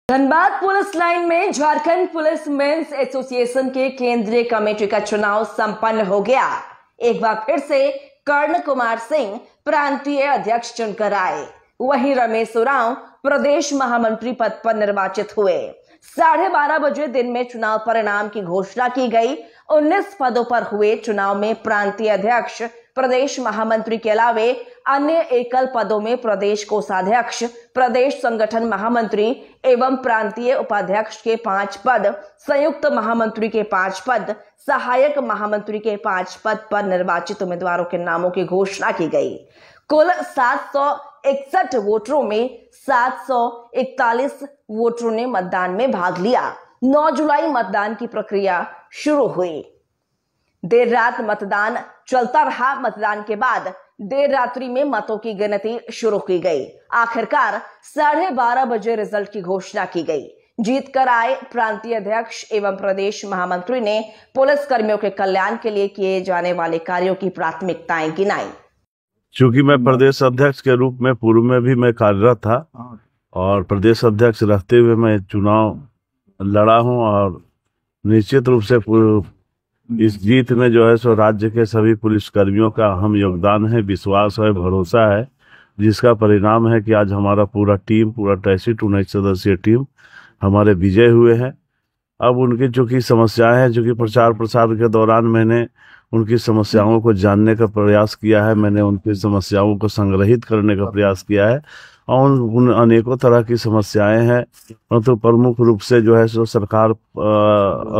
Dhanbad police line में Jharkhand police men's association के केंद्रीय कमेटी का चुनाव संपन्न हो गया। एक बार फिर से कर्ण कुमार सिंह प्रांतीय अध्यक्ष चुनकर आए, वहीं रमेश उरांव प्रदेश महामंत्री पद पर निर्वाचित हुए। 12:30 बजे दिन में चुनाव परिणाम की घोषणा की गई। 19 पदों पर हुए चुनाव में प्रांतीय अध्यक्ष, प्रदेश महामंत्री के अलावे अन्य एकल पदों में प्रदेश कोषाध्यक्ष, प्रदेश संगठन महामंत्री एवं प्रांतीय उपाध्यक्ष के 5 पद, संयुक्त महामंत्री के 5 पद, सहायक महामंत्री के 5 पद पर निर्वाचित उम्मीदवारों के नामों की घोषणा की गई। कुल 761 वोटरों में 741 वोटरों ने मतदान में भाग लिया। 9 जुलाई मतदान की प्रक्रिया शुरू हुई। देर रात मतदान चलता रहा। मतदान के बाद देर रात्रि में मतों की गिनती शुरू की गई। आखिरकार 12:30 बजे रिजल्ट की घोषणा की गई। जीत कर आए प्रांतीय अध्यक्ष एवं प्रदेश महामंत्री ने पुलिस कर्मियों के कल्याण के लिए किए जाने वाले कार्यों की प्राथमिकताएं गिनाई। चूंकि मैं प्रदेश अध्यक्ष के रूप में पूर्व में भी मैं कार्यरत था और प्रदेश अध्यक्ष रहते हुए मैं चुनाव लड़ा हूं और निश्चित रूप से इस जीत में जो है सो राज्य के सभी पुलिस कर्मियों का अहम योगदान है, विश्वास है, भरोसा है, जिसका परिणाम है कि आज हमारा पूरा टीम, पूरा 19 सदस्यीय टीम हमारे विजय हुए हैं। अब उनकी जो की समस्याएं हैं, जो कि प्रचार प्रसार के दौरान मैंने उनकी समस्याओं को जानने का प्रयास किया है, मैंने उनकी समस्याओं को संग्रहित करने का प्रयास किया है और उन अनेकों तरह की समस्याएं हैं। परंतु प्रमुख रूप से जो है सो सरकार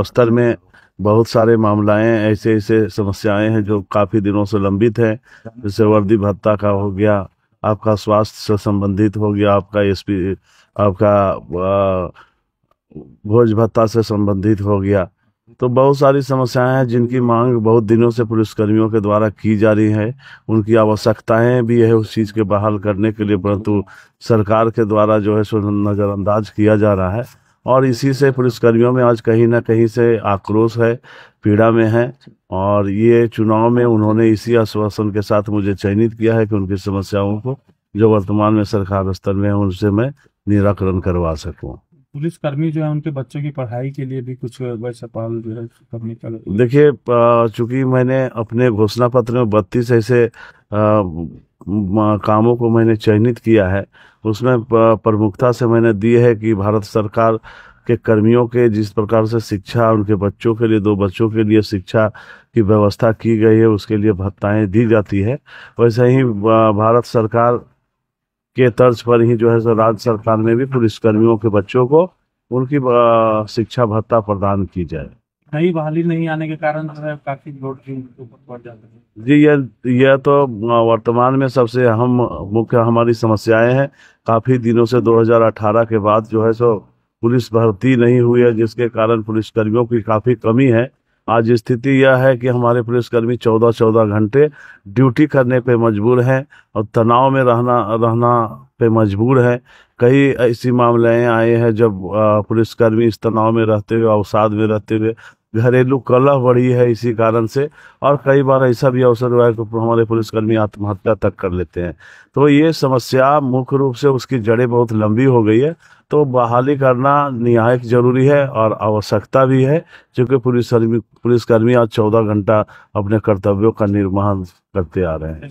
स्तर में बहुत सारे मामलाएं ऐसे समस्याएं हैं जो काफ़ी दिनों से लंबित हैं। जैसे वर्दी भत्ता का हो गया, आपका स्वास्थ्य से संबंधित हो गया, आपका एसपी, आपका भोज भत्ता से संबंधित हो गया। तो बहुत सारी समस्याएं हैं जिनकी मांग बहुत दिनों से पुलिसकर्मियों के द्वारा की जा रही है। उनकी आवश्यकताएं भी है उस चीज़ के बहाल करने के लिए, परंतु सरकार के द्वारा जो है सो नज़रअंदाज किया जा रहा है और इसी से पुलिसकर्मियों में आज कहीं ना कहीं से आक्रोश है, पीड़ा में है। और ये चुनाव में उन्होंने इसी आश्वासन के साथ मुझे चयनित किया है कि उनकी समस्याओं को जो वर्तमान में सरकार स्तर में है उनसे मैं निराकरण करवा सकूं। पुलिसकर्मी जो है उनके बच्चों की पढ़ाई के लिए भी कुछ वैसा पहल जो है करने का। देखिए, चूंकि मैंने अपने घोषणा पत्र में 32 ऐसे कामों को मैंने चयनित किया है, उसमें प्रमुखता से मैंने दी है कि भारत सरकार के कर्मियों के जिस प्रकार से शिक्षा, उनके बच्चों के लिए 2 बच्चों के लिए शिक्षा की व्यवस्था की गई है, उसके लिए भत्ताएं दी जाती है, वैसे ही भारत सरकार के तर्ज पर ही जो है सो राज्य सरकार में भी पुलिसकर्मियों के बच्चों को उनकी शिक्षा भत्ता प्रदान की जाए। नई बहाली नहीं आने के कारण काफी लोड बढ़ जाते हैं। जी, यह तो वर्तमान में सबसे अहम मुख्य हमारी समस्याएं हैं। काफ़ी दिनों से 2018 के बाद जो है सो पुलिस भर्ती नहीं हुई है, जिसके कारण पुलिसकर्मियों की काफ़ी कमी है। आज स्थिति यह है कि हमारे पुलिसकर्मी 14-14 घंटे ड्यूटी करने पे मजबूर हैं और तनाव में रहना पे मजबूर है। कई ऐसी मामले आए हैं जब पुलिसकर्मी इस तनाव में रहते हुए, अवसाद में रहते हुए, घरेलू कलह बढ़ी है इसी कारण से, और कई बार ऐसा भी अवसर हुआ है कि हमारे पुलिसकर्मी आत्महत्या तक कर लेते हैं। तो ये समस्या मुख्य रूप से उसकी जड़ें बहुत लंबी हो गई है, तो बहाली करना निहायत जरूरी है और आवश्यकता भी है, क्योंकि पुलिसकर्मी आज 14 घंटा अपने कर्तव्यों का निर्वहन करते आ रहे हैं।